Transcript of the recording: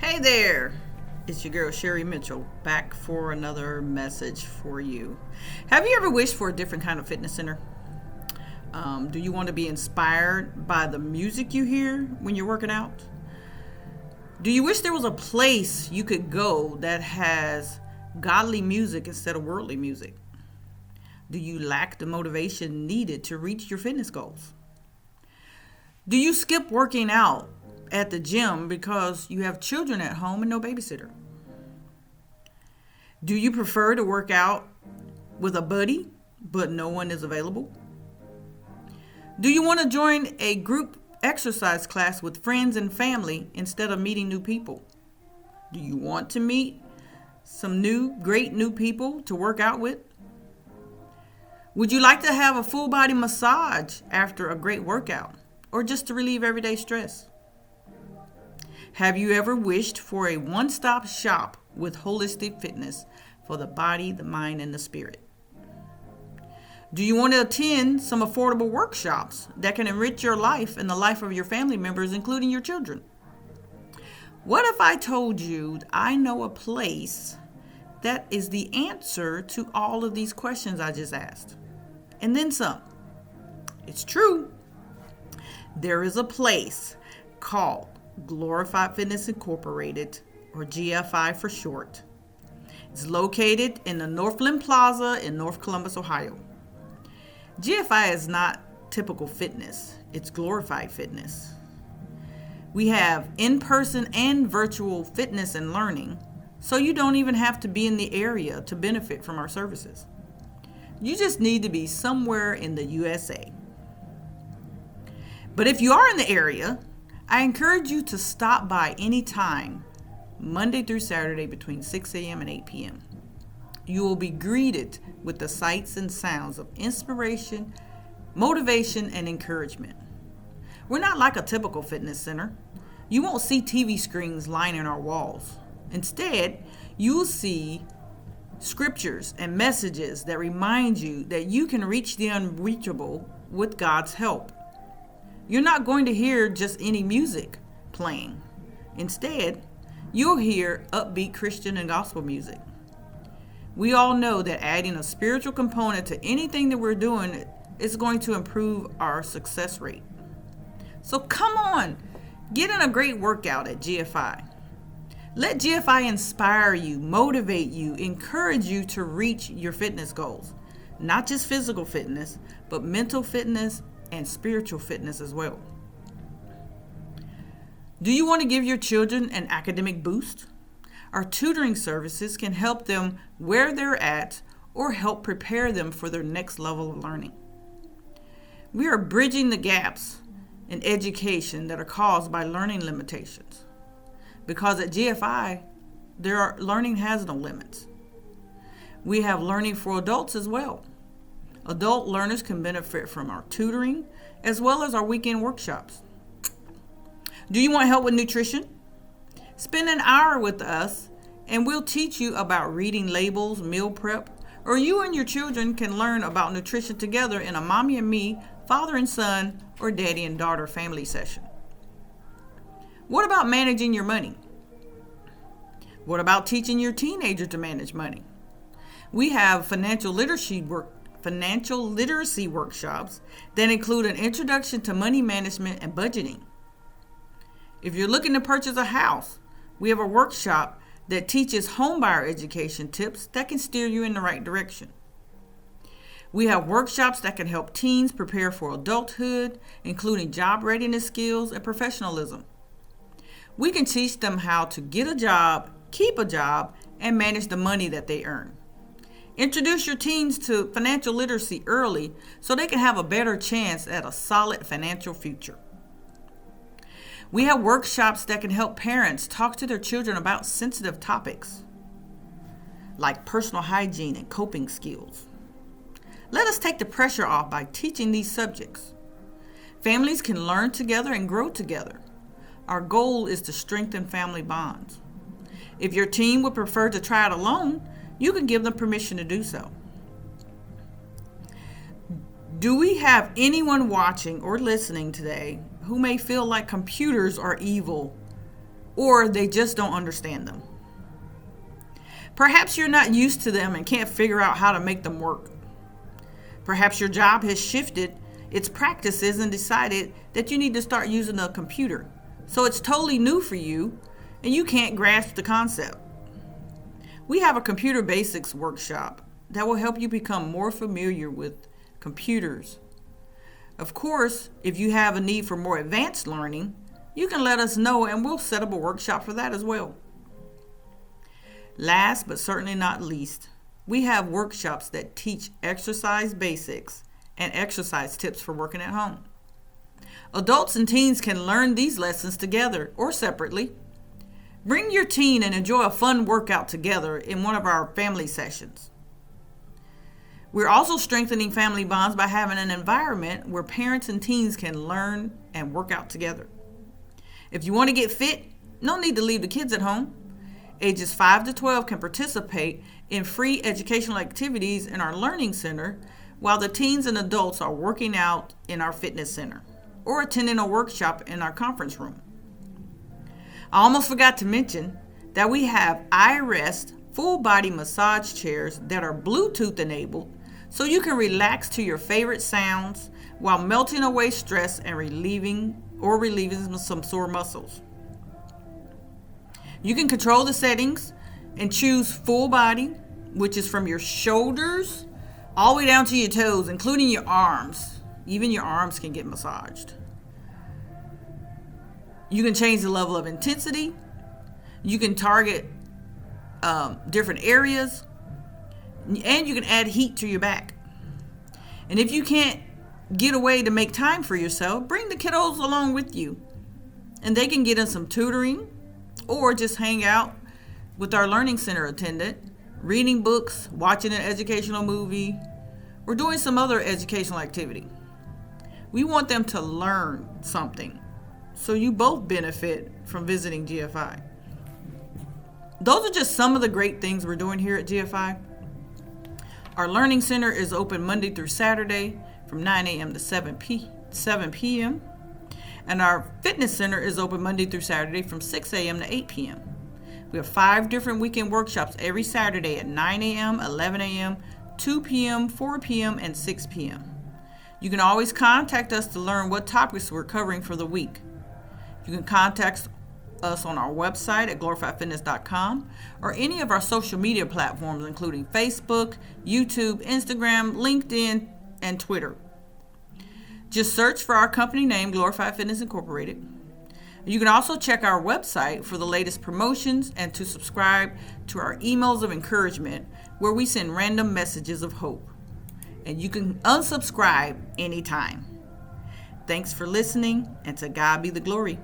Hey there, it's your girl Sherry Mitchell back for another message for you. Have you ever wished for a different kind of fitness center? Do you want to be inspired by the music you hear when you're working out? Do you wish there was a place you could go that has godly music instead of worldly music? Do you lack the motivation needed to reach your fitness goals? Do you skip working out at the gym because you have children at home and no babysitter? Do you prefer to work out with a buddy but no one is available? Do you want to join a group exercise class with friends and family instead of meeting new people? Do you want to meet some great new people to work out with? Would you like to have a full body massage after a great workout or just to relieve everyday stress? Have you ever wished for a one-stop shop with holistic fitness for the body, the mind, and the spirit? Do you want to attend some affordable workshops that can enrich your life and the life of your family members, including your children? What if I told you I know a place that is the answer to all of these questions I just asked? And then some. It's true. There is a place called Glorified Fitness Incorporated, or GFI for short. It's located in the Northland Plaza in North Columbus, Ohio. GFI is not typical fitness, it's glorified fitness. We have in-person and virtual fitness and learning, so you don't even have to be in the area to benefit from our services. You just need to be somewhere in the USA. But if you are in the area, I encourage you to stop by anytime, Monday through Saturday between 6 a.m. and 8 p.m. You will be greeted with the sights and sounds of inspiration, motivation, and encouragement. We're not like a typical fitness center. You won't see TV screens lining our walls. Instead, you'll see scriptures and messages that remind you that you can reach the unreachable with God's help. You're not going to hear just any music playing. Instead, you'll hear upbeat Christian and gospel music. We all know that adding a spiritual component to anything that we're doing is going to improve our success rate. So come on, get in a great workout at GFI. Let GFI inspire you, motivate you, encourage you to reach your fitness goals. Not just physical fitness, but mental fitness and spiritual fitness as well. Do you want to give your children an academic boost? Our tutoring services can help them where they're at or help prepare them for their next level of learning. We are bridging the gaps in education that are caused by learning limitations. Because at GFI, learning has no limits. We have learning for adults as well. Adult learners can benefit from our tutoring as well as our weekend workshops. Do you want help with nutrition? Spend an hour with us and we'll teach you about reading labels, meal prep, or you and your children can learn about nutrition together in a mommy and me, father and son, or daddy and daughter family session. What about managing your money? What about teaching your teenager to manage money? We have financial literacy workshops that include an introduction to money management and budgeting. If you're looking to purchase a house, we have a workshop that teaches homebuyer education tips that can steer you in the right direction. We have workshops that can help teens prepare for adulthood, including job readiness skills and professionalism. We can teach them how to get a job, keep a job, and manage the money that they earn. Introduce your teens to financial literacy early so they can have a better chance at a solid financial future. We have workshops that can help parents talk to their children about sensitive topics like personal hygiene and coping skills. Let us take the pressure off by teaching these subjects. Families can learn together and grow together. Our goal is to strengthen family bonds. If your teen would prefer to try it alone, you can give them permission to do so. Do we have anyone watching or listening today who may feel like computers are evil or they just don't understand them. Perhaps you're not used to them and can't figure out how to make them work. Perhaps your job has shifted its practices and decided that you need to start using a computer. So it's totally new for you and you can't grasp the concept. We have a computer basics workshop that will help you become more familiar with computers. Of course, if you have a need for more advanced learning, you can let us know and we'll set up a workshop for that as well. Last but certainly not least, we have workshops that teach exercise basics and exercise tips for working at home. Adults and teens can learn these lessons together or separately. Bring your teen and enjoy a fun workout together in one of our family sessions. We're also strengthening family bonds by having an environment where parents and teens can learn and work out together. If you want to get fit, no need to leave the kids at home. Ages 5 to 12 can participate in free educational activities in our learning center, while the teens and adults are working out in our fitness center or attending a workshop in our conference room. I almost forgot to mention that we have iRest full body massage chairs that are Bluetooth enabled, so you can relax to your favorite sounds while melting away stress and relieving some sore muscles. You can control the settings and choose full body, which is from your shoulders all the way down to your toes, including your arms. Even your arms can get massaged. You can change the level of intensity. You can target different areas. And you can add heat to your back. And if you can't get away to make time for yourself, bring the kiddos along with you. And they can get in some tutoring or just hang out with our learning center attendant, reading books, watching an educational movie, or doing some other educational activity. We want them to learn something, so you both benefit from visiting GFI. Those are just some of the great things we're doing here at GFI. Our Learning Center is open Monday through Saturday from 9 a.m. to 7 p.m. And our Fitness Center is open Monday through Saturday from 6 a.m. to 8 p.m. We have 5 different weekend workshops every Saturday at 9 a.m., 11 a.m., 2 p.m., 4 p.m., and 6 p.m. You can always contact us to learn what topics we're covering for the week. You can contact us on our website at glorifiedfitness.com or any of our social media platforms, including Facebook, YouTube, Instagram, LinkedIn, and Twitter. Just search for our company name, Glorified Fitness Incorporated. You can also check our website for the latest promotions and to subscribe to our emails of encouragement, where we send random messages of hope. And you can unsubscribe anytime. Thanks for listening, and to God be the glory.